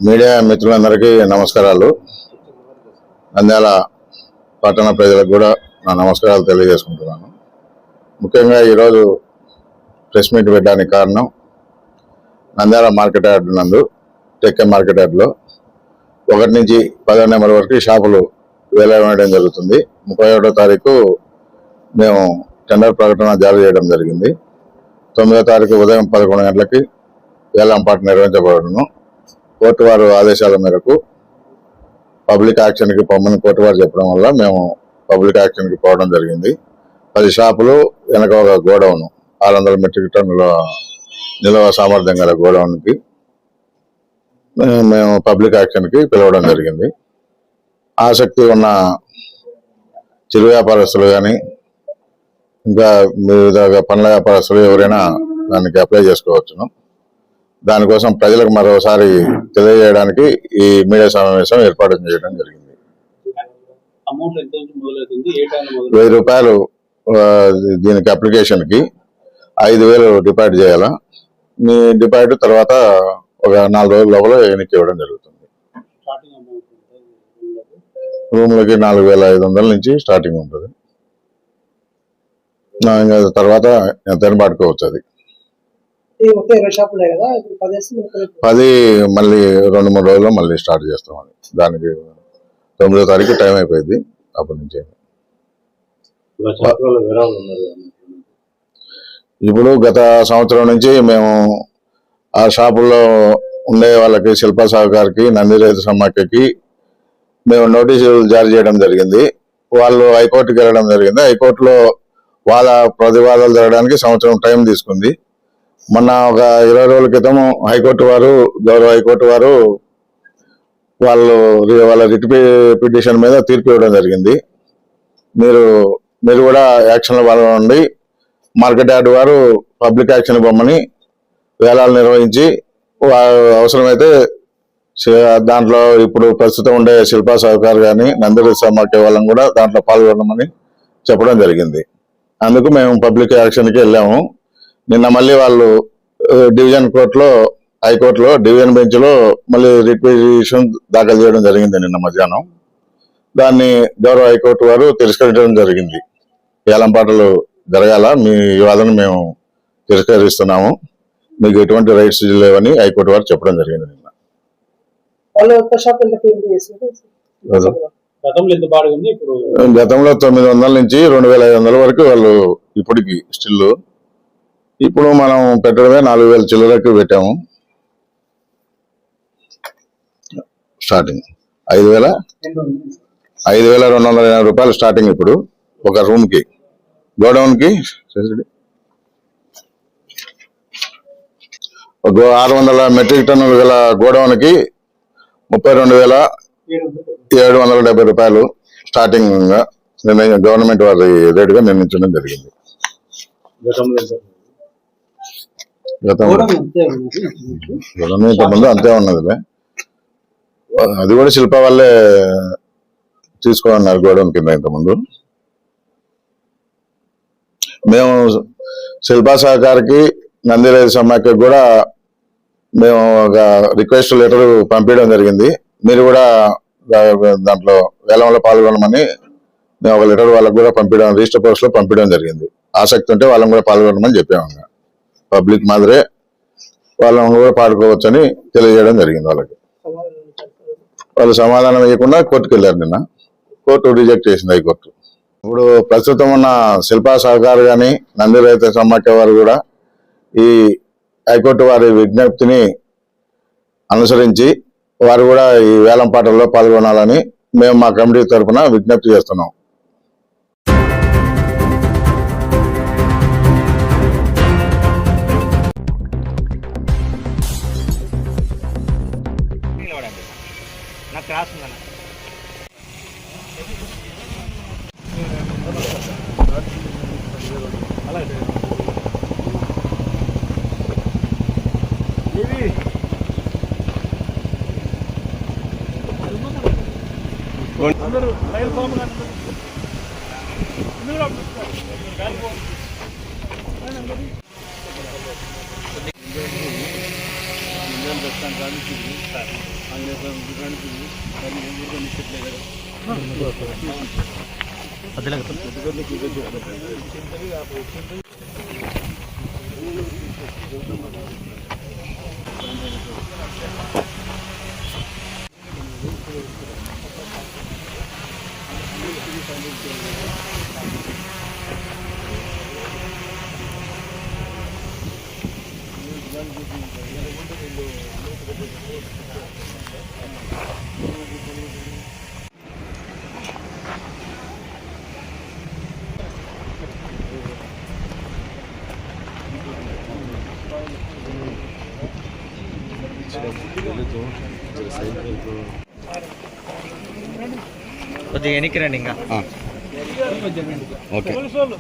Media మిత్రులందరికీ నమస్కారాలు. నంద్యాల పట్టణ ప్రజలకు కూడా నా నమస్కారాలు తెలియజేసుకుంటున్నాను. ముఖ్యంగా ఈరోజు ప్రెస్ మీట్ పెట్టడానికి కారణం, నంద్యాల మార్కెట్ యార్డ్ నందు టెక్కే మార్కెట్ యార్డ్లో 1 నుంచి 10 నెంబర్ వరకు షాపులు వేలం జరుగుతుంది. 31వ తారీఖు మేము టెండర్ ప్రకటన జారీ చేయడం జరిగింది. 9వ తారీఖు ఉదయం 11 గంటలకి వేలంపాట నిర్వహించబడను. కోర్టు వారు ఆదేశాల మేరకు పబ్లిక్ యాక్షన్కి పొమ్మని కోర్టు వారు చెప్పడం వల్ల మేము పబ్లిక్ యాక్షన్కి పోవడం జరిగింది. 10 షాపులు వెనక ఒక గోడౌన్ 600 మెట్రిక్ టన్నుల నిల్వ సామర్థ్యం గల గోడౌన్కి మేము పబ్లిక్ యాక్షన్కి పిలవడం జరిగింది. ఆసక్తి ఉన్న చిరు వ్యాపారస్తులు కానీ ఇంకా వివిధ పండ్ల వ్యాపారస్తులు ఎవరైనా దానికి అప్లై చేసుకోవచ్చును. దానికోసం ప్రజలకు మరోసారి తెలియజేయడానికి ఈ మీడియా సమావేశం ఏర్పాటు చేయడం జరిగింది. 1000 రూపాయలు దీనికి అప్లికేషన్కి 5000 డిపాజిట్ చేయాలా. మీ డిపాజిట్ తర్వాత ఒక 4 రోజుల లోపల ఎన్నిక ఇవ్వడం జరుగుతుంది. రూమ్లకి 4500 నుంచి స్టార్టింగ్ ఉంటుంది. తర్వాత ఎంతైనా పడుకోవచ్చు. అది 10 మళ్ళీ 2-3 రోజుల్లో మళ్ళీ స్టార్ట్ చేస్తామని. దానికి 9వ తారీఖు టైం అయిపోయింది. అప్పటి నుంచి ఇప్పుడు గత సంవత్సరం నుంచి మేము ఆ షాపుల్లో ఉండే వాళ్ళకి శిల్పా సహకారికి, నంది రైతు సమాఖ్యకి మేము నోటీసులు జారీ చేయడం జరిగింది. వాళ్ళు హైకోర్టుకి వెళ్ళడం జరిగింది. హైకోర్టులో ప్రతివాదాలు జరగడానికి సంవత్సరం టైం తీసుకుంది. మొన్న ఒక 20 రోజుల క్రితం గౌరవ హైకోర్టు వారు వాళ్ళ రిట్ పిటిషన్ మీద తీర్పు ఇవ్వడం జరిగింది. మీరు కూడా యాక్షన్లో పాల్గొనండి, మార్కెట్ యార్డ్ వారు పబ్లిక్ యాక్షన్ బొమ్మని వేలాలు నిర్వహించి అవసరమైతే దాంట్లో ఇప్పుడు ప్రస్తుతం ఉండే శిల్పా సహకార్ కానీ నంది సమాఖ్య వాళ్ళని కూడా దాంట్లో పాల్గొనమని చెప్పడం జరిగింది. అందుకు మేము పబ్లిక్ యాక్షన్కి వెళ్ళాము. నిన్న మళ్ళీ వాళ్ళు డివిజన్ కోర్టులో, హైకోర్టులో డివిజన్ బెంచ్లో మళ్ళీ రిట్ పిటిషన్ దాఖలు చేయడం జరిగింది నిన్న మధ్యాహ్నం. దాన్ని గౌరవ హైకోర్టు వారు తిరస్కరించడం జరిగింది. వేలంపాటలు జరగాల, మీ వాదన మేము తిరస్కరిస్తున్నాము, మీకు ఎటువంటి రైట్స్ లేవని హైకోర్టు వారు చెప్పడం జరిగింది నిన్న. గతంలో 900 నుంచి 2500 వరకు వాళ్ళు ఇప్పటికి స్టిల్. ఇప్పుడు మనం పెట్టడమే 4000 చిల్లరకు పెట్టాము. స్టార్టింగ్ 5280 రూపాయలు స్టార్టింగ్ ఇప్పుడు ఒక రూమ్ కి. గోడౌన్ కి 600 మెట్రిక్ టన్నులు గల గోడౌన్ కి 32,770 రూపాయలు స్టార్టింగ్ గవర్నమెంట్ వారి రేటుగా నిర్ణయించడం జరిగింది. ఇంతకుముందు అంతే ఉన్నది. అది కూడా శిల్ప వాళ్ళే తీసుకోమన్నారు గోడౌన్ కింద. ఇంతకుముందు మేము శిల్పా సహకారికి, నంది రైతు సమాఖ్యకి కూడా మేము ఒక రిక్వెస్ట్ లెటర్ పంపించడం జరిగింది. మీరు కూడా దాంట్లో వేలంలో పాల్గొనమని మేము ఒక లెటర్ వాళ్ళకు కూడా పంపించడం, రిజిస్టర్ పోస్ట్ లో పంపించడం జరిగింది. ఆసక్తి ఉంటే వాళ్ళని కూడా పాల్గొనమని చెప్పాము. పబ్లిక్ మాదిరే వాళ్ళని కూడా పాడుకోవచ్చని తెలియజేయడం జరిగింది. వాళ్ళు సమాధానం ఇవ్వకుండా కోర్టుకు వెళ్ళారు. నిన్న కోర్టు రిజెక్ట్ చేసింది హైకోర్టు. ఇప్పుడు ప్రస్తుతం ఉన్న శిల్పా సహకార్ కానీ నంది రైతు సమాఖ్య వారు కూడా ఈ హైకోర్టు వారి విజ్ఞప్తిని అనుసరించి వారు కూడా ఈ వేలంపాటల్లో పాల్గొనాలని మేము మా కమిటీ తరఫున విజ్ఞప్తి చేస్తున్నాం. అందరూ రైలు ఫామ్ కొద్దిగా వెనక్కి రండి ఇంకా. ఓకే. పోలీసు వాళ్ళు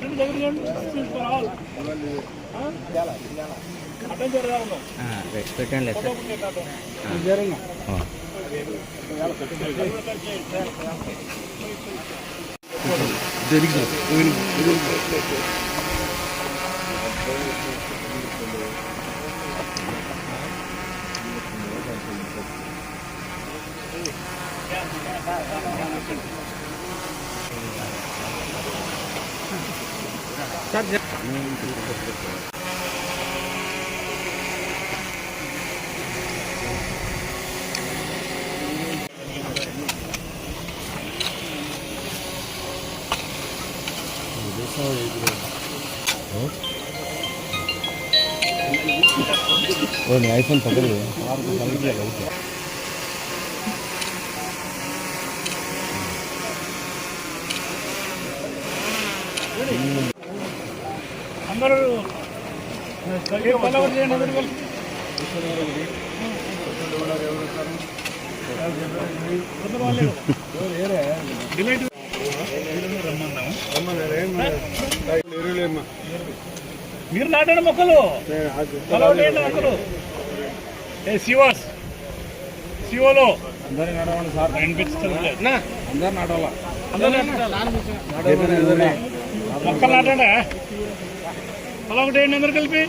రెండు దగ్గర చేయండి, తీసుకురావాలి. అర్థం జరగాలి. పెట్టండి లేదు సార్. आईफोन पकड़ लो। అందరూ పల్లవర్ చేయండి. అందరూ కలిసి డిలైట్ మీరు నాటండి మొక్కలు, మొక్కలు. సివోలో మొక్కలు నాటండి. అలా ఒకటి వేయండి అందరు కలిపి.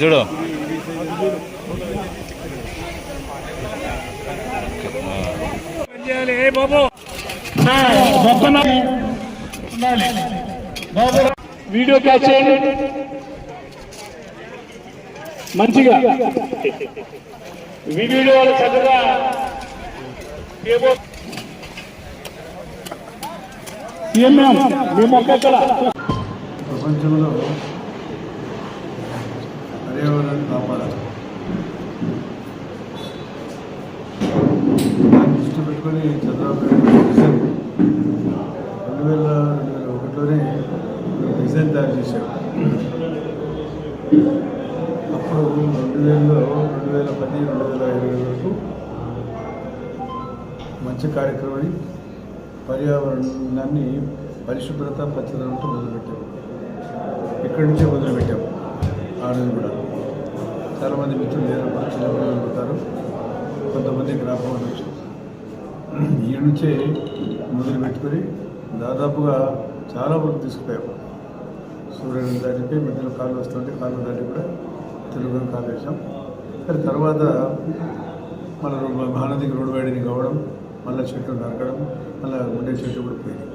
చూడు చేయాలి. ఏ బాబు బాబు వీడియో క్యాచ్ చేయండి మంచిగా. వీడియో చక్కగా మేము ఒక్కొక్కల ప్రపంచంలో పర్యావరణాన్ని కాపాడాలి. దాన్ని దృష్టి పెట్టుకొని చంద్రబాబు నాయుడు విజన్ 2001లోనే విజన్ తయారు చేశారు. అప్పుడు 2000లో 2010, 2020 వరకు మంచి కార్యక్రమాన్ని పర్యావరణాన్ని పరిశుభ్రత పచ్చదనంతో మొదలుపెట్టాము. ఇక్కడి నుంచే మొదలుపెట్టాము. ఆ రోజు కూడా చాలామంది మిత్రులు లేరు, చిన్నపిల్లలు ఉంటారు, కొంతమంది గ్రామం ఉండొచ్చు. ఈ నుంచే మొదలుపెట్టుకొని దాదాపుగా చాలా వరకు తీసుకుపోయాము. సూర్యుని దాటిపై మధ్యలో కాళ్ళు వస్తుంటే కాళ్ళు దాటి కూడా తెలుగు కాలు వేసాం. కానీ తర్వాత మన మహానదికి రోడ్డు వైడింగ్ కావడం, మళ్ళీ చెట్లు నరకడం, మళ్ళీ ఉండే చెట్లు కూడా పోయింది.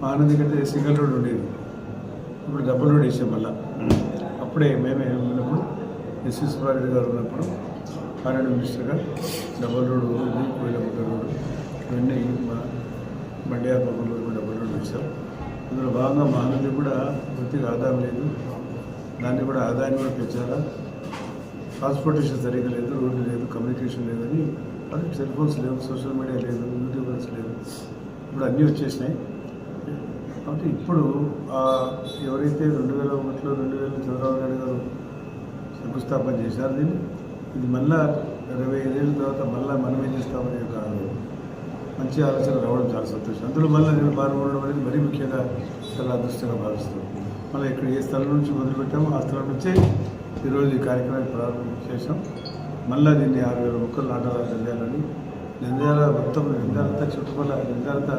మహానది కంటే సింగిల్ రోడ్ ఉండేది, ఇప్పుడు డబుల్ రోడ్ వేసాం మళ్ళీ. అప్పుడే మేమే ఉన్నప్పుడు ఎస్వి సుబ్బారెడ్డి గారు ఉన్నప్పుడు ఆర్ఎండ్ మినిస్టర్గా డబుల్ రోడ్ ఉంది, కోయిలగుట్ట రోడ్డు ఇవన్నీ బండియార్ పక్కన డబుల్ రోడ్ వేసాం. అందులో భాగంగా మహానది కూడా పూర్తిగా ఆదాయం లేదు, దాన్ని కూడా ఆదాయాన్ని కూడా పెంచాలా. ట్రాన్స్పోర్టేషన్ సరిగ్గా లేదు, రోడ్డు లేదు, కమ్యూనికేషన్ లేదని, వాళ్ళకి సెల్ ఫోన్స్ లేవు, సోషల్ మీడియా లేదు, యూట్యూబర్స్ లేవు, ఇప్పుడు అన్నీ వచ్చేసినాయి. కాబట్టి ఇప్పుడు ఎవరైతే 2001లో 2000 చంద్రబాబు నాయుడు గారు శంకుస్థాపన చేశారు దీన్ని, ఇది మళ్ళా 25 ఏళ్ళ తర్వాత మళ్ళీ మనం ఏం చేస్తామనే ఒక మంచి ఆలోచన రావడం చాలా సంతోషం. అందులో మళ్ళీ నేను పాల్గొనడం అనేది మరీ ముఖ్యంగా చాలా అదృష్టంగా భావిస్తున్నాను. మళ్ళీ ఇక్కడ ఏ స్థలం నుంచి మొదలుపెట్టామో ఆ స్థలం నుంచే ఈరోజు ఈ కార్యక్రమాన్ని ప్రారంభం చేసాం. మళ్ళీ దీన్ని 6000 మొక్కలు నాటాలని నంద్యాలని. నంద్యాల మొత్తం నంద్యాలంతా చుట్టుపక్కల నంద్యాలంతా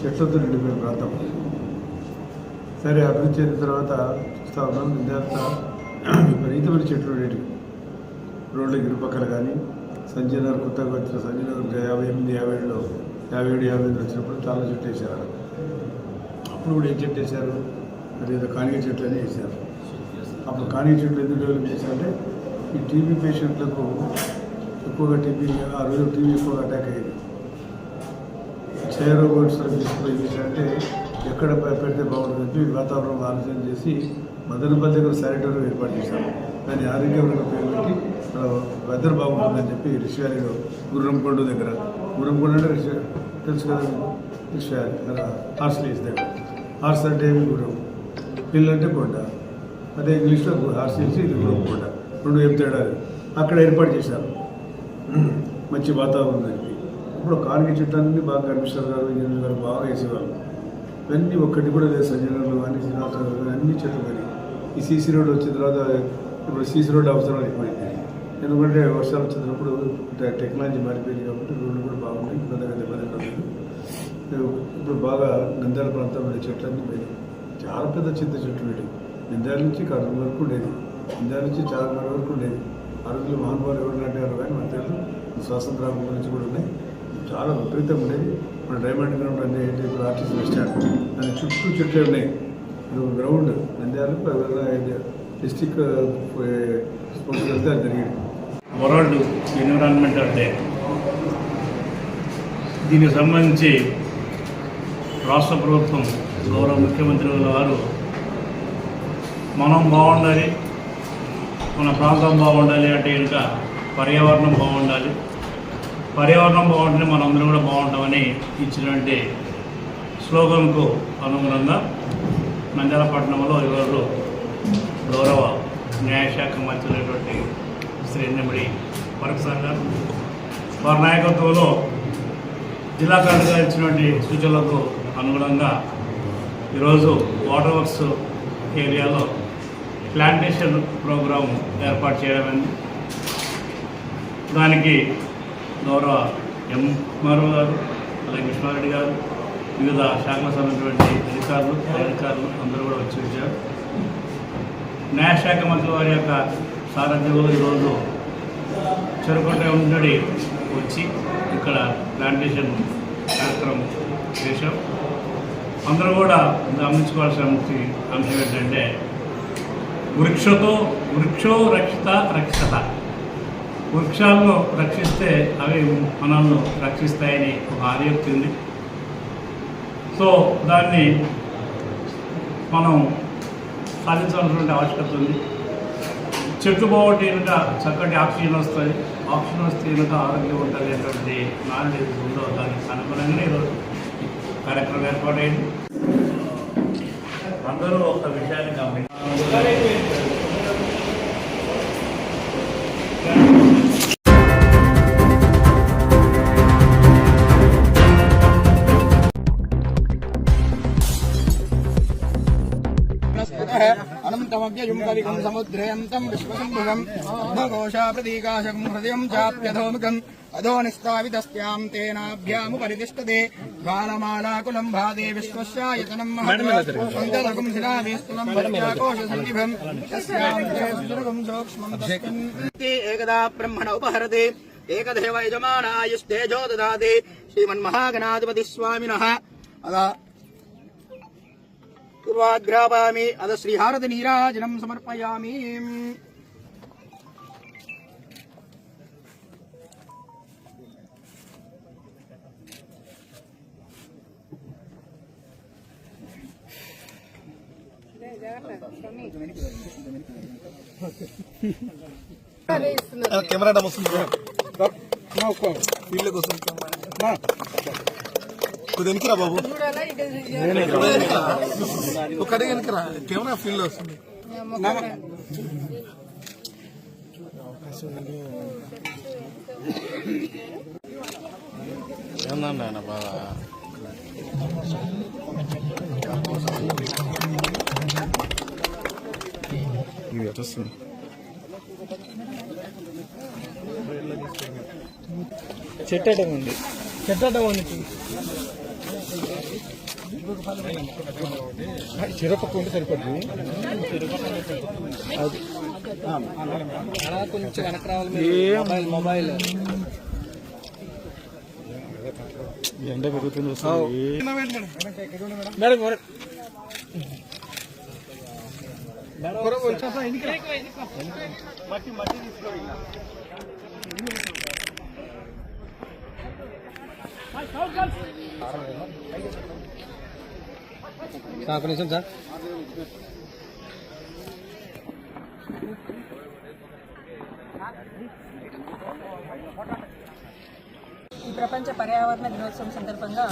చెట్లతో నిండిపోయిన ప్రాంతం. సరే అభివృద్ధి చెందిన తర్వాత చూస్తూ ఉన్నాం నంద్యాలంతా విపరీతమైన చెట్లు ఉండేవి రోడ్లకి ఇరుపక్కల. కానీ సంజయ్ నగర్ కొత్తగా వచ్చిన సంజయ్ నగర్ 58, 57లో 57, 58 వచ్చినప్పుడు చాలా చెట్లు వేసారు. అప్పుడు కూడా ఏం చెట్టు వేశారు, అది ఏదో కానిగ చెట్లు అని వేశారు. అప్పుడు కానిగ చెట్లు ఎందుకు డెవలప్ చేశారంటే ఈ టీబీ పేషెంట్లకు ఎక్కువగా ఆ రోజు టీబీ ఎక్కువగా అటాక్ అయ్యేది. క్షయరోగోత్సవం తీసుకుని ఏం చేశారంటే ఎక్కడ పెడితే బాగుంటుందని వాతావరణం ఆలోచన చేసి మదనపల్లి దగ్గర శానిటోరియం ఏర్పాటు చేశారు. దాన్ని ఆరోగ్యమైన పేరు పెట్టి వెదర్ బాగుంటుందని చెప్పి రిషి వ్యాలీలో గుర్రంకొండ దగ్గర, గుర్రంకొండ అంటే తెలుసు కదా రిషి వ్యాలీ హార్స్ హిల్స్ దగ్గర. హార్స్ అంటే ఏమి గుర్రం, హిల్ అంటే కొండ, అదే ఇంగ్లీష్లో హార్స్ హిల్స్, ఇది గుర్రంకొండ, రెండు ఏం తేడా. అక్కడ ఏర్పాటు చేశారు మంచి వాతావరణం దానికి. ఇప్పుడు కానిగ చెట్లన్నీ బాగా కమిషనర్ గారు, ఇంజనీర్ గారు బాగా వేసేవాళ్ళు. ఇవన్నీ ఒక్కటి కూడా లేదు. సంజనర్లు కానీ శ్రీనివాసరావు అన్ని చెట్లు కానీ. ఈ సీసీ రోడ్ వచ్చిన తర్వాత ఇప్పుడు సీసీ రోడ్ అవసరం అయిపోయింది. ఎందుకంటే వర్షాలు వచ్చినప్పుడు టెక్నాలజీ మారిపోయింది కాబట్టి రోడ్లు కూడా బాగున్నాయి, పెద్దగా దెబ్బతింటలేదు. ఇప్పుడు బాగా నంద్యాల ప్రాంతంలో చెట్లన్నీ పోయినాయి. చాలా పెద్ద చింత చెట్లు పెట్టాయి. నంద్యాల నుంచి కర్నూలు వరకు ఉండేది, నంద్యాల నుంచి చార్మినార్ వరకు ఉండేది. ఆ రోజుల్లో మహానుభావులు ఎవరు నాటారు కానీ మన తెలుసు. స్వాతంత్రం గురించి కూడా ఉన్నాయి. చాలా విపరీతంగా ఉండేది. మన డైమండ్ గ్రౌండ్ అనే ఇప్పుడు ఆర్టిస్ట్ బస్ స్టాండ్ దాని చుట్టూ చెట్లు ఉన్నాయి. ఇప్పుడు గ్రౌండ్ నంద్యాల డిస్టిక్ స్పోర్ట్స్ వెళ్తే అది జరిగింది. వరల్డ్ ఎన్విరాన్మెంటల్ డే, దీనికి సంబంధించి రాష్ట్ర ప్రభుత్వం గౌరవ ముఖ్యమంత్రి వారు మనం బాగుండాలి, మన ప్రాంతం బాగుండాలి అంటే కనుక పర్యావరణం బాగుండాలి, పర్యావరణం బాగుంటే మనందరం కూడా బాగుంటామని ఇచ్చినటువంటి స్లోగన్కు అనుగుణంగా నంద్యాల పట్టణంలో ఈరోజు గౌరవ న్యాయశాఖ మంత్రి అయినటువంటి శ్రీ ఎన్నెమిడి వరప్రసాద్ గారు వారి నాయకత్వంలో జిల్లా కలెక్టర్ ఇచ్చినటువంటి సూచనలకు అనుగుణంగా ఈరోజు వాటర్ వర్క్స్ ఏరియాలో ప్లాంటేషన్ ప్రోగ్రాం ఏర్పాటు చేయడమైంది. దానికి గౌరవ ఎంఆర్ఓ గారు, అలాగే కృష్ణారెడ్డి గారు, వివిధ శాఖలకు సంబంధించినటువంటి అధికారులు అందరూ కూడా వచ్చి వచ్చారు. న్యాయశాఖ మంత్రి వారి యొక్క సారథ్యంలో ఈరోజు చెరుకుంట ఉండడి వచ్చి ఇక్కడ ప్లాంటేషన్ కార్యక్రమం చేశాం. అందరూ కూడా గమనించుకోవాల్సిన అంశం ఏంటంటే వృక్షో రక్షిత. వృక్షాలను రక్షిస్తే అవి మనల్ని రక్షిస్తాయని ఒక ఆర్యోక్తి ఉంది. సో దాన్ని మనం సాధించాల్సినటువంటి ఆవశ్యకత ఉంది. చెట్లు బాగుంటే కనుక చక్కటి ఆక్సిజన్ వస్తుంది, ఆక్సిజన్ వస్తే కనుక ఆరోగ్యం ఉంటుంది అనేటువంటి నాలెడ్జ్ ఉందో దానికి అనుగుణంగానే ఈరోజు కార్యక్రమం ఏర్పాటైంది. అందరూ ఒక విషయాన్ని గమనించాలి. अनन्तमव्ययुम्बरिकं समुद्रयन्तं विश्वसम्भुवं भघोषा प्रतीकाशकं हृदयं चाप्यधोमुखम् अधो निस्तावितस्यां तेनाभ्यामुपरितिष्ठते ज्वालमालाकुलं भादे विश्वस्यायतनं महत्तदकं शिलावेस्तुलं भक्त्याकोशसन्निभं तस्यां सुरगं सूक्ष्मं एकदा ब्रह्मण उपहरते एकदेव यजमानायुस्तेजो ददाति श्रीमन्महागणाधिपति स्वामिनः अदा पूर्वाग्रापामि अद श्रीहारति नीराजनं समर्पयामि. కెమెరా వస్తుంది వీళ్ళకి వస్తుంది వెనకరా బాబు, ఒకటి వెనకరా కెమెరా ఫీల్డ్ వస్తుంది. ఏందండి ఆయన బాగా చెట్టడం ఉంది. చిరపక్క ఉంటే సరిపోద్ది. కొంచెం వెనక రావాలి. మొబైల్ ఎండ పెరుగుతుంది వస్తుంది. మేడం ఒక నిమిషం సార్. ఈ ప్రపంచ పర్యావరణ దినోత్సవం సందర్భంగా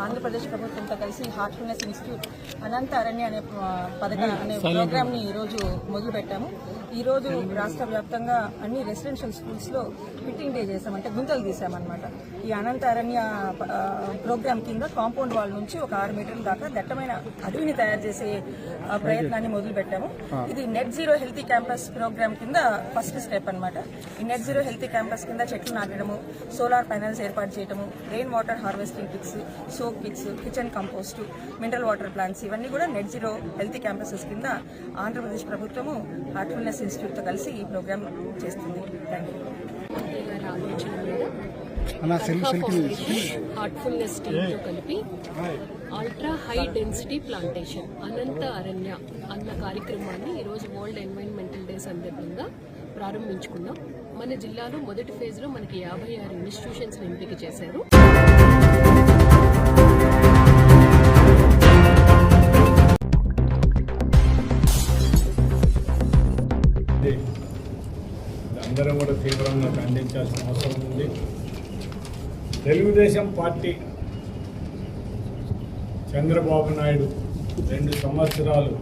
ఆంధ్రప్రదేశ్ ప్రభుత్వంతో కలిసి హార్ట్ఫుల్నెస్ ఇన్స్టిట్యూట్ అనంత అరణ్య అనే ప్రోగ్రామ్ ని ఈ రోజు మొదలు పెట్టాము. ఈ రోజు రాష్ట్ర వ్యాప్తంగా అన్ని రెసిడెన్షియల్ స్కూల్స్ లో ఫిట్టింగ్ డే చేశాం, అంటే గుంతలు తీసామన్నమాట. ఈ అనంత అరణ్య ప్రోగ్రామ్ కింద కాంపౌండ్ వాల్ నుంచి ఒక 6 మీటర్ల దాకా దట్టమైన అడవిని తయారు చేసే ప్రయత్నాన్ని మొదలు పెట్టాము. ఇది net zero healthy campus program కింద ఫస్ట్ స్టెప్ అన్నమాట. ఈ నెట్ జీరో హెల్తీ క్యాంపస్ కింద చెట్లు నాటడము, సోలార్ ప్యానెల్స్ ఏర్పాటు చేయడము, rain water harvesting pits, soap pits, kitchen compost, mineral water plants ఇవన్నీ కూడా నెట్ జీరో హెల్తీ క్యాంపసెస్ కింద ఆంధ్రప్రదేశ్ ప్రభుత్వము హార్ట్ఫుల్నెస్ ఇన్స్టిట్యూట్తో కలిసి ఈ ప్రోగ్రామ్ చేస్తుంది. Thank you. హార్ట్ఫుల్నెస్ టీమ్తో కలిపి అల్ట్రా హై డెన్సిటీ ప్లాంటేషన్ అనంత అరణ్య అన్న కార్యక్రమాన్ని ఈరోజు వరల్డ్ ఎన్వైరన్మెంటల్ డే సందర్భంగా ప్రారంభించుకున్నాం. మన జిల్లాలో మొదటి ఫేజ్లో మనకి 56 ఇన్స్టిట్యూషన్స్ ఎంపిక చేశారు. అందరం కూడా తీవ్రంగా ఖండించాల్సిన అవసరం ఉంది. తెలుగుదేశం పార్టీ చంద్రబాబు నాయుడు 2 సంవత్సరాలు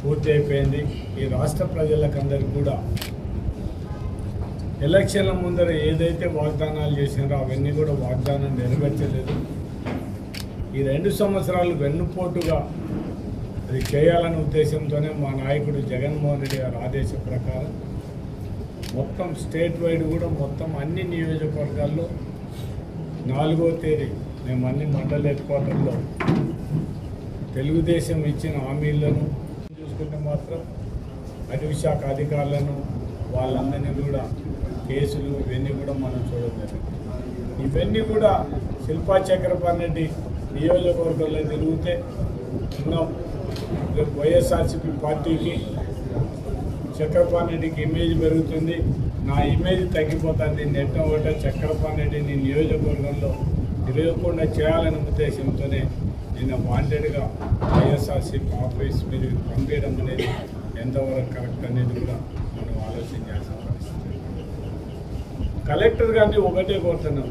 పూర్తి అయిపోయింది. ఈ రాష్ట్ర ప్రజలకందరికీ కూడా ఎలక్షన్ల ముందర ఏదైతే వాగ్దానాలు చేసినారో అవన్నీ కూడా వాగ్దానం నెరవేర్చలేదు. ఈ 2 సంవత్సరాలు వెన్నుపోటుగా అది చేయాలనే ఉద్దేశంతోనే మా నాయకుడు జగన్మోహన్ రెడ్డి గారి ఆదేశం ప్రకారం మొత్తం స్టేట్ వైడ్ కూడా మొత్తం అన్ని నియోజకవర్గాల్లో 4వ తేదీ మేము అన్ని మండల హెడ్ క్వార్టర్లో తెలుగుదేశం ఇచ్చిన హామీలను చూసుకుంటే మాత్రం అటవీ శాఖ అధికారులను వాళ్ళందరినీ కూడా కేసులు ఇవన్నీ కూడా మనం చూడలేదు. ఇవన్నీ కూడా శిల్పా చక్రపాణి రెడ్డి నియోజకవర్గంలో తిరిగితే ఇంకా వైఎస్ఆర్సీపీ పార్టీకి చక్రపాణి రెడ్డికి ఇమేజ్ పెరుగుతుంది, నా ఇమేజ్ తగ్గిపోతుంది. నెట్ ఒకట చక్రపాణి రెడ్డిని నియోజకవర్గంలో తిరగకుండా చేయాలనే ఉద్దేశంతోనే నిన్న వాంటెడ్గా వైఎస్ఆర్సీపీ ఆఫీస్ మీరు పంపించడం అనేది ఎంతవరకు కరెక్ట్ అనేది కూడా మనం ఆలోచించాల్సిన పరిస్థితి. కలెక్టర్ గారిని ఒకటే కోరుతున్నాం,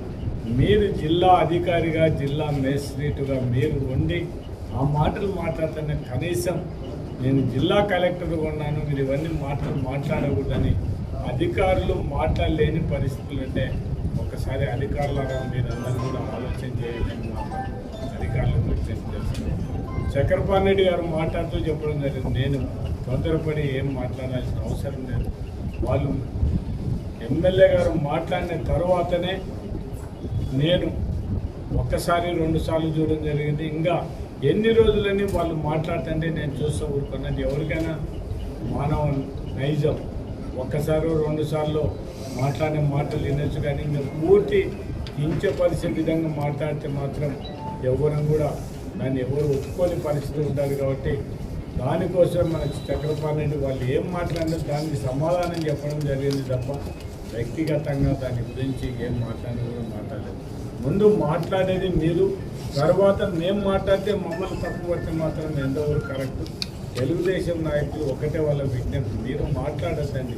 మీరు జిల్లా అధికారిగా జిల్లా మేజిస్ట్రేటుగా మీరు ఉండి ఆ మాటలు మాట్లాడుతున్న కనీసం నేను జిల్లా కలెక్టర్గా ఉన్నాను మీరు ఇవన్నీ మాట్లాడకూడదని అధికారులు మాట్లాడలేని పరిస్థితులు అంటే ఒకసారి అధికారులాగా మీరందరూ కూడా ఆలోచన చేయాలని అధికారులకు విజ్ఞప్తి చేస్తున్నాను. చక్రపాణి రెడ్డి గారు మాట్లాడుతూ చెప్పడం జరిగింది, నేను తొందరపడి ఏం మాట్లాడాల్సిన అవసరం లేదు. వాళ్ళు ఎమ్మెల్యే గారు మాట్లాడిన తర్వాతనే నేను 1 సారి 2 సార్లు చూడడం జరిగింది. ఇంకా ఎన్ని రోజులని వాళ్ళు మాట్లాడుతుంటే నేను చూస్తూ ఊరుకున్నది. ఎవరికైనా మానవ నైజం 1 సారి 2 సార్లు మాట్లాడిన మాటలు వినొచ్చు, కానీ ఇంకా పూర్తి కించపరిచే విధంగా మాట్లాడితే మాత్రం ఎవరు కూడా దాన్ని ఎవరు ఒప్పుకోని పరిస్థితి ఉంటుంది. కాబట్టి దానికోసం మన చక్రపాణి రెడ్డి వాళ్ళు ఏం మాట్లాడినా దానికి సమాధానం చెప్పడం జరిగింది తప్ప వ్యక్తిగతంగా దాని గురించి ఏం మాట్లాడినా కూడా మాట్లాడలేదు. ముందు మాట్లాడేది మీరు, తర్వాత మేము మాట్లాడితే మమ్మల్ని తప్పు పడితే మాత్రం ఎంతవరకు కరెక్ట్. తెలుగుదేశం నాయకులు ఒకటే వాళ్ళ విజ్ఞప్తి, మీరు మాట్లాడద్దండి.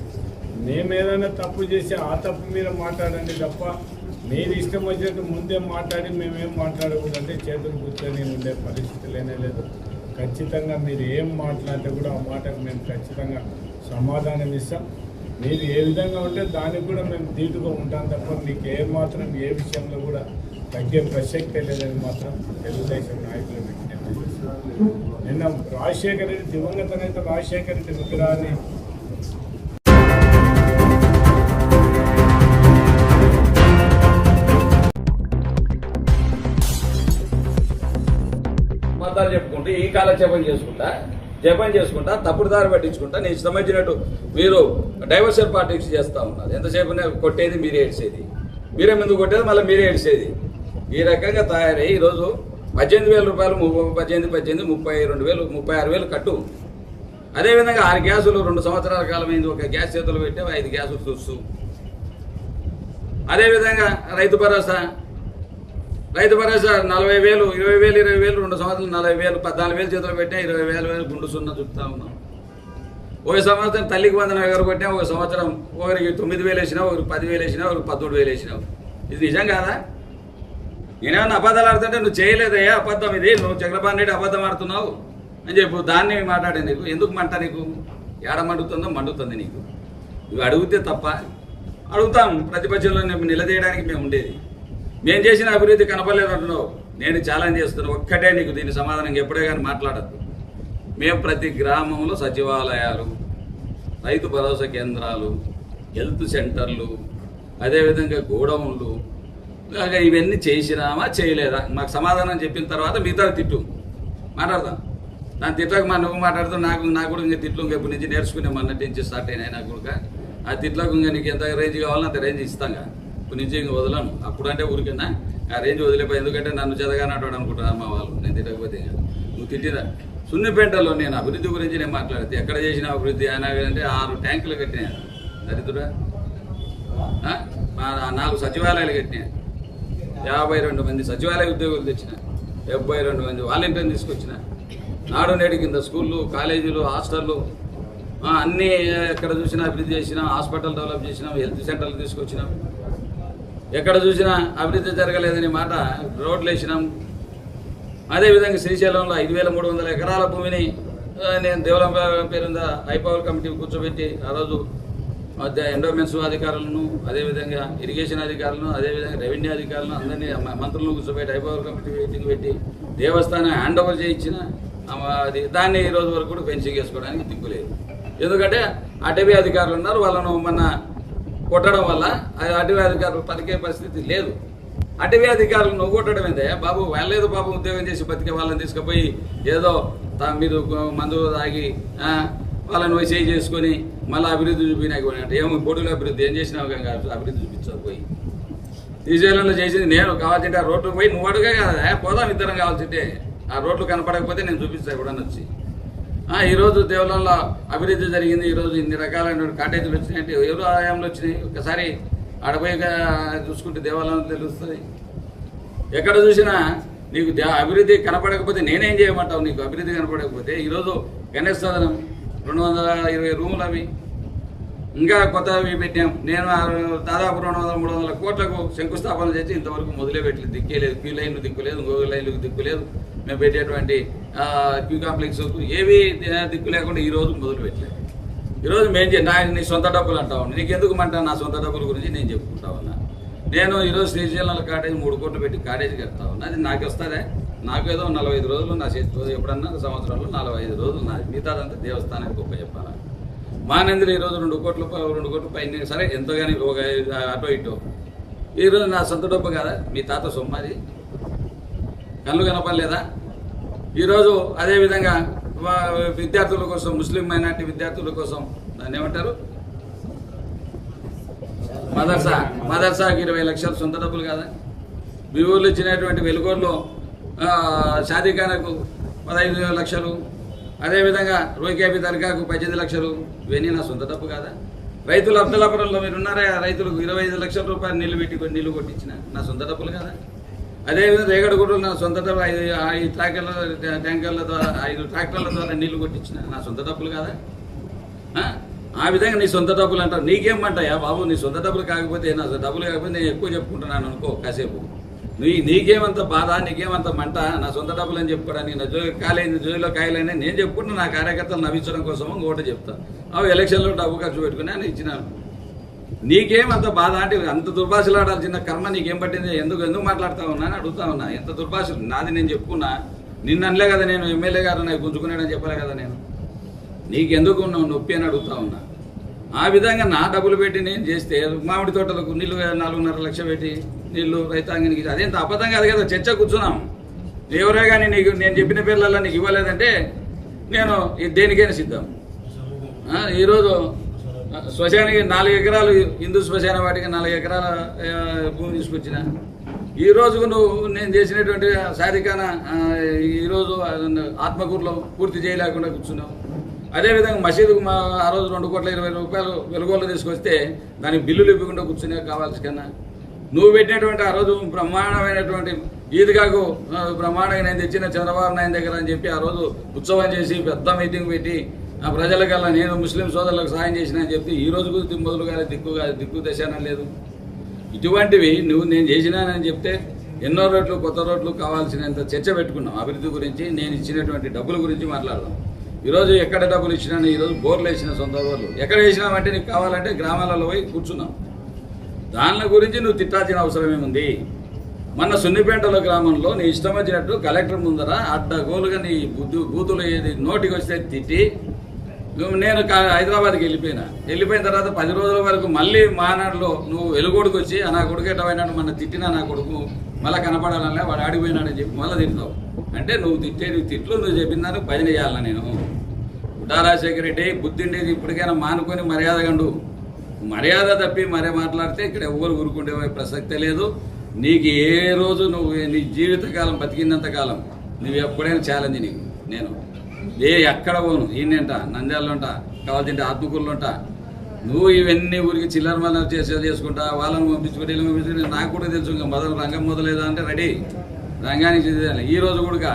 మేమేదైనా తప్పు చేసి ఆ తప్పు మీద మాట్లాడండి తప్ప మీరు ఇష్టం వచ్చినట్టు ముందే మాట్లాడి మేమేం మాట్లాడకూడదంటే చేతులు కూర్చొని ఉండే పరిస్థితి లేనే లేదు. ఖచ్చితంగా మీరు ఏం మాట్లాడితే కూడా ఆ మాటకు మేము ఖచ్చితంగా సమాధానం ఇస్తాం. మీరు ఏ విధంగా ఉంటే దానికి కూడా మేము ధీటుగా ఉంటాం తప్ప మీకు ఏ మాత్రం ఏ విషయంలో కూడా తగ్గే ప్రసక్తే లేదని మాత్రం తెలుగుదేశం నాయకులు విజ్ఞప్తి చేస్తున్నారు. నిన్న రాజశేఖర రెడ్డి దివంగత నేత రాజశేఖర రెడ్డి విగ్రహాన్ని అబద్ధాలు చెప్పుకుంటూ ఈ కాలక్షేపం చేసుకుంటా తప్పుడు దారి పట్టించుకుంటా నీ ఇష్టం వచ్చినట్టు మీరు డైవర్షన్ పాలిటిక్స్ చేస్తూ ఉన్నారు. ఎంతసేపు కొట్టేది మీరే ఏడ్చేది, మీరే ముందు కొట్టేది మళ్ళీ మీరే ఏడ్చేది. ఈ రకంగా తయారై ఈరోజు 18,000 రూపాయలు 18 32,000 36,000 కట్టు. అదేవిధంగా 6 గ్యాసులు 2 సంవత్సరాల కాలమైంది, ఒక గ్యాస్ చేతులు పెట్టావు, 5 గ్యాసులు చూస్తూ. అదేవిధంగా రైతు భరోసా 40,000 20,000 2 సంవత్సరాలు 40,000 14,000 చేతులు పెట్టా, 20,000 గుండు సున్నా చూపుతా ఉన్నాం. ఒక సంవత్సరం తల్లికి వందనం ఎవరు కొట్టినా, ఒక సంవత్సరం ఒకరికి 9,000 వేసినావు, ఒకరికి 10,000 వేసినావు, ఒకరికి 13,000 వేసినావు. ఇది నిజం కాదా? నేనేమన్నా అబద్ధాలు ఆడుతుంటే నువ్వు చేయలేదయ్యా అబద్ధం, ఇది నువ్వు చక్రపాణి రెడ్డి అబద్ధం ఆడుతున్నావు అని చెప్పు. దాన్ని మాట్లాడే నీకు ఎందుకు మంట? నీకు ఏడ మండుతుందో మండుతుంది నీకు. ఇవి అడిగితే తప్ప అడుగుతాం. ప్రతిపక్షంలో నిలదీయడానికి మేము ఉండేది. మేము చేసిన అభివృద్ధి కనపడలేదు అంటున్నావు. నేను ఛాలెంజ్ చేస్తున్నాను, ఒక్కటే నీకు దీని సమాధానం ఎప్పుడే కానీ మాట్లాడద్దు. మేము ప్రతి గ్రామంలో సచివాలయాలు, రైతు భరోసా కేంద్రాలు, హెల్త్ సెంటర్లు, అదేవిధంగా గోడౌన్లు, ఇవన్నీ చేసినామా చేయలేదా మాకు సమాధానం చెప్పిన తర్వాత మిగతా తిట్టు మాట్లాడదాం. దాని తిట్టకు నువ్వు మాట్లాడుతూ నాకు కూడా ఇంకా తిట్లు ఇంకెప్పటి నుంచి నేర్చుకునే అన్నట్టు నుంచి స్టార్ట్ అయినాయి. నాకు కూడా ఆ తిట్లకు ఇంకా నీకు ఎంత రేంజ్ కావాలో అంత రేంజ్ ఇస్తాగా. ఇప్పుడు నుంచి ఇంక వదలను. అప్పుడు అంటే ఊరికన్నా ఆ రేంజ్ వదిలిపోయి, ఎందుకంటే నన్ను చదగానట్టు అనుకుంటాను అమ్మ వాళ్ళు. నేను తిట్టకపోతే నువ్వు తిట్టిన సున్నిపేటలో నేను అభివృద్ధి గురించి నేను మాట్లాడితే ఎక్కడ చేసిన అభివృద్ధి అయినా అంటే 6 ట్యాంకులు కట్టినా దరిద్రుడా, 4 సచివాలయాలు కట్టినా, 52 మంది సచివాలయ ఉద్యోగులు తెచ్చిన, 72 మంది వాలంటీర్లు తీసుకొచ్చిన, నాడు నేడు కింద స్కూళ్ళు, కాలేజీలు, హాస్టళ్ళు అన్నీ ఎక్కడ చూసినా అభివృద్ధి చేసినాం. హాస్పిటల్ డెవలప్ చేసినాం, హెల్త్ సెంటర్లు తీసుకొచ్చినాం. ఎక్కడ చూసినా అభివృద్ధి జరగలేదని మాట రోడ్లు వేసినాం. అదేవిధంగా శ్రీశైలంలో 5,300 ఎకరాల భూమిని నేను డెవలప్మెంట్ పేరుంద హైపవర్ కమిటీ కూర్చోబెట్టి ఆ రోజు ఎండోమెంట్స్ అధికారులను, అదేవిధంగా ఇరిగేషన్ అధికారులను, అదేవిధంగా రెవెన్యూ అధికారులను అందరినీ మంత్రులను కూర్చోబెట్టి హైపవర్ కమిటీ మీటింగ్ పెట్టి దేవస్థానం హ్యాండ్ ఓవర్ చేయించిన అది దాన్ని ఈ రోజు వరకు కూడా ఫెన్సింగ్ వేసుకోవడానికి దిక్కులేదు. ఎందుకంటే అటవీ అధికారులు ఉన్నారు, వాళ్ళను మొన్న కొట్టడం వల్ల అటవీ అధికారులు పలికే పరిస్థితి లేదు. అటవీ అధికారులు నువ్వు కొట్టడం ఏందే బాబు? వాళ్ళేదో పాపం ఉద్యోగం చేసి బతికే వాళ్ళని తీసుకుపోయి ఏదో మీరు మందు తాగి వాళ్ళని చేయి చేసుకొని మళ్ళీ అభివృద్ధి చూపినాక అంటే ఏమో బోర్డులో అభివృద్ధి ఏం చేసినావు కానీ అభివృద్ధి చూపించకపోయి శ్రీశైలంలో చేసింది నేను. కావాల్సింటే ఆ రోడ్లు పోయి నువ్వు అడుగా కదా, పోదాం ఇద్దరం కావాల్సింటే. ఆ రోడ్లు కనపడకపోతే నేను చూపిస్తాను కూడా వచ్చి. ఈరోజు దేవాలయంలో అభివృద్ధి జరిగింది. ఈరోజు ఇన్ని రకాలైన కాటేజీలు వచ్చినాయంటే ఎవరు ఆదాయంలో వచ్చినాయి? ఒకసారి ఆడపోయి చూసుకుంటే దేవాలయం తెలుస్తుంది. ఎక్కడ చూసినా నీకు అభివృద్ధి కనపడకపోతే నేనేం చేయమంటావు? నీకు అభివృద్ధి కనపడకపోతే ఈరోజు గణేష్ సదనం 220 రూములు అవి ఇంకా కొత్తవి పెట్టాం. నేను దాదాపు 200-300 కోట్లకు శంకుస్థాపన చేసి ఇంతవరకు మొదలే పెట్టలేదు. దిక్కేలేదు, క్యూ లైన్లు దిక్కులేదు, ఇంకొక లైన్లకు దిక్కులేదు. మేము పెట్టేటువంటి క్యూ కాంప్లెక్స్ ఏవి దిక్కు లేకుండా ఈరోజు మొదలు పెట్టలేదు. ఈరోజు మేము నీ సొంత డబ్బులు అంటా ఉన్నా. నీకు ఎందుకు అంటా? నా సొంత డబ్బుల గురించి నేను చెప్పుకుంటా ఉన్నా. నేను ఈరోజు శ్రీశైలం కాటేజ్ 3 కోట్లు పెట్టి కాటేజ్ కడతా ఉన్నా. అది నాకు వస్తుందే? నాకు ఏదో 45 రోజులు నా చేతిలో, ఎప్పుడన్నా సంవత్సరంలో 45 రోజులు నాది. మిగతాదంతా దేవస్థానానికి గొప్ప చెప్పాలి. మానేంద్ర ఈరోజు 2 కోట్ల పైన, సరే ఎంతో కానీ ఒక అటో ఇటో. ఈరోజు నా సొంత డబ్బు కదా, మీ తాత సొమ్మది కళ్ళు కనపడలేదా? ఈరోజు అదేవిధంగా విద్యార్థుల కోసం, ముస్లిం మైనార్టీ విద్యార్థుల కోసం దాన్ని ఏమంటారు, మదర్సాకి 20 లక్షలు సొంత డబ్బులు కదా. మీ ఊళ్ళో ఇచ్చినటువంటి వెలుగూరులో షాదీఖానాకు 15 లక్షలు, అదేవిధంగా రోకేబీ దర్గాకు 18 లక్షలు. ఇవన్నీ నా సొంత డబ్బు కాదా? రైతులు అబ్దుల్లాపురంలో మీరు ఉన్నారా? రైతులకు 25 లక్షల రూపాయలు నీళ్లు పెట్టి నీళ్లు కొట్టించిన నా సొంత డబ్బులు కదా. అదేవిధంగా రేగడగూడలో నా సొంత డబ్బు 5 ట్యాంకర్ల ద్వారా 5 ట్రాక్టర్ల ద్వారా నీళ్లు కొట్టించిన నా సొంత డబ్బులు కదా. ఆ విధంగా నీ సొంత డబ్బులు అంటారు. నీకేమంటాయా బాబు? నీ సొంత డబ్బులు కాకపోతే, నా డబ్బులు కాకపోతే నేను ఎక్కువ చెప్పుకుంటున్నాను అనుకో కాసేపు. నీకేమంత బాధ, నీకేమంత మంట? నా సొంత డబ్బులు అని చెప్పుకోవడానికి నా జోయిలో కాయలైనా నేను చెప్పుకుంటున్నా. నా కార్యకర్తలు నవ్వించడం కోసం ఇంకోటి చెప్తాను. అవి ఎలక్షన్లో డబ్బు ఖర్చు పెట్టుకుని అని ఇచ్చినాను. నీకేమంత బాధ అంటే అంత దుర్భాషలు ఆడాల్సిన కర్మ నీకేం పట్టింది? ఎందుకు మాట్లాడుతా ఉన్నా అని అడుగుతా ఉన్నా. ఎంత దుర్భాషలు నాది నేను చెప్పుకున్నా. నిన్న అనలే కదా నేను, ఎమ్మెల్యే గారు నాకు గుంజుకున్నాడని చెప్పలే కదా నేను. నీకెందుకు నొప్పి అని అడుగుతా ఉన్నా. ఆ విధంగా నా డబ్బులు పెట్టి నేను చేస్తే మామిడి తోటలకు నీళ్లు 4.5 లక్షలు పెట్టి నీళ్లు రైతాంగానికి, అదేంత అబద్ధం కాదు కదా. చర్చ కూర్చున్నాం. ఎవరే కానీ నీకు నేను చెప్పిన పేర్లల్లో నీకు ఇవ్వలేదంటే నేను దేనికైనా సిద్ధం. ఈరోజు శ్మశానికి 4 ఎకరాలు హిందూ శ్మశాన వాటికి 4 ఎకరాల భూమి తీసుకొచ్చిన. ఈ రోజుకు నువ్వు నేను చేసినటువంటి సాధికాన ఈరోజు ఆత్మకూరులో పూర్తి చేయలేకుండా కూర్చున్నావు. అదేవిధంగా మసీదుకు ఆ రోజు 2,20,00,000 వెలుగోళ్ళు తీసుకొస్తే దానికి బిల్లులు ఇవ్వకుండా కూర్చునే కావాల్సి కన్నా నువ్వు పెట్టినటువంటి ఆ రోజు బ్రహ్మాండమైనటువంటి ఈద్గాకు బ్రహ్మాండంగా నేను తెచ్చిన చంద్రబాబు నాయుడు దగ్గర అని చెప్పి ఆ రోజు ఉత్సవం చేసి పెద్ద మీటింగ్ పెట్టి ఆ ప్రజలకల్లా నేను ముస్లిం సోదరులకు సాయం చేసిన అని చెప్పి ఈ రోజుకు మొదలుగా దిక్కు దశానం లేదు. ఇటువంటివి నువ్వు నేను చేసినానని చెప్తే ఎన్నో రోడ్లు కొత్త రోడ్లు కావాల్సినంత చర్చ పెట్టుకున్నాం. అభివృద్ధి గురించి నేను ఇచ్చినటువంటి డబ్బుల గురించి మాట్లాడదాం. ఈరోజు ఎక్కడ డబ్బులు ఇచ్చినాను, ఈరోజు బోర్లు వేసిన సొంత బోర్లు ఎక్కడ వేసినామంటే నీకు కావాలంటే గ్రామాలలో పోయి కూర్చున్నాం. దాని గురించి నువ్వు తిట్టాల్సిన అవసరం ఏముంది? మొన్న సున్నిపేంటలో గ్రామంలో నీ ఇష్టం వచ్చినట్టు కలెక్టర్ ముందర అడ్డగోలుగా నీ బూతులు ఏది నోటికి వస్తే తిట్టి నేను హైదరాబాద్కి వెళ్ళిపోయిన తర్వాత 10 రోజుల వరకు మళ్ళీ మానాడులో నువ్వు వెలుగోడుకు వచ్చి నా కొడుకు ఎట్టపోయినాడు మన తిట్టినా నా కొడుకు మళ్ళీ కనపడాలనే వాడు ఆడిపోయినాడని చెప్పి మళ్ళీ తిడతావు. అంటే నువ్వు తిట్లు నువ్వు చెప్పిన దానికి భజన చేయాలన్నా నేను రాజశేఖర రెడ్డి బుద్ధిండేది ఇప్పటికైనా మానుకొని మర్యాద గండు. మర్యాద తప్పి మరే మాట్లాడితే ఇక్కడ ఎవ్వరు ఊరుకుండే ప్రసక్తే లేదు. నీకు ఏ రోజు నువ్వు నీ జీవితకాలం బతికినంత కాలం నువ్వు ఎప్పుడైనా ఛాలెంజ్ నీకు నేను ఎక్కడ పోను ఈయనంట నంద్యాలలో ఉంటా కావాల్సింటే ఆత్మకూరులో ఉంటా. నువ్వు ఇవన్నీ ఊరికి చిల్లర మల్ల చేసుకుంటా వాళ్ళని పంపించుకుంటే వీళ్ళని పంపించుకుంటే నాకు కూడా తెలుసు. ఇంకా రంగం మొదలేదా అంటే రెడీ రంగానికి ఈ రోజు కూడా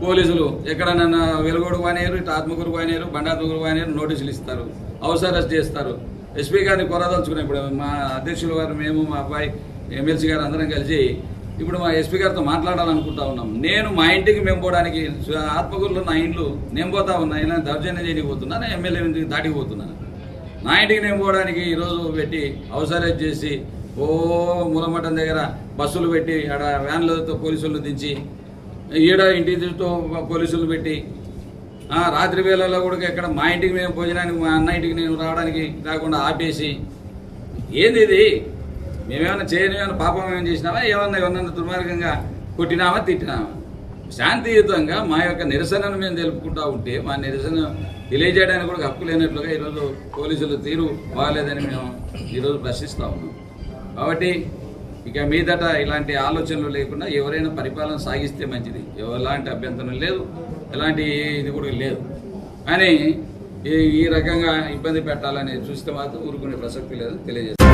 పోలీసులు ఎక్కడన్నా వెలుగోడుకు పోయినారు, ఇటు ఆత్మకూరుకు పోయినారు, బండాత్మకూరుకు పోయినారు, నోటీసులు ఇస్తారు, హౌస్ అరెస్ట్ చేస్తారు. ఎస్పీ గారిని కొరదలుచుకున్నాం. ఇప్పుడు మా అధ్యక్షుల గారు మేము మా అబ్బాయి ఎమ్మెల్సీ గారు అందరం కలిసి ఇప్పుడు మా ఎస్పీ గారితో మాట్లాడాలనుకుంటా ఉన్నాం. నేను మా ఇంటికి మేము పోవడానికి ఆత్మకూరులో నా ఇండ్లు నేను పోతా ఉన్నా, ఇలా దౌర్జన్యం చేయకపోతున్నా, నేను ఎమ్మెల్యే ఇంటికి దాటికి పోతున్నాను. నా ఇంటికి నేను పోవడానికి ఈరోజు పెట్టి హౌస్ అరెస్ట్ చేసి మూలమఠం దగ్గర బస్సులు పెట్టి ఆడ వ్యాన్లతో పోలీసులు దించి ఈడ ఇంటి చుట్టూ పోలీసులు పెట్టి రాత్రి వేళల్లో కూడా ఎక్కడ మా ఇంటికి మేము భోజనానికి మా అన్న ఇంటికి నేను రావడానికి రాకుండా ఆపేసి ఏంది ఇది? మేమేమైనా చేయని పాపం ఏమైనా చేసినామా? ఏమన్నా దుర్మార్గంగా కొట్టినామా తిట్టినామా? శాంతియుతంగా మా యొక్క నిరసనను మేము తెలుపుకుంటా ఉంటే మా నిరసన తెలియజేయడానికి కూడా హక్కు లేనట్లుగా ఈరోజు పోలీసుల తీరు బాగాలేదని మేము ఈరోజు ప్రశ్నిస్తూ ఉన్నాం. కాబట్టి ఇక మీదట ఇలాంటి ఆలోచనలు లేకుండా ఎవరైనా పరిపాలన సాగిస్తే మంచిది. ఎలాంటి అభ్యంతరం లేదు, ఎలాంటి ఇది కూడా లేదు. కానీ ఈ రకంగా ఇబ్బంది పెట్టాలని చూస్తే మాత్రం ఊరుకునే ప్రసక్తి లేదు తెలియజేస్తాం.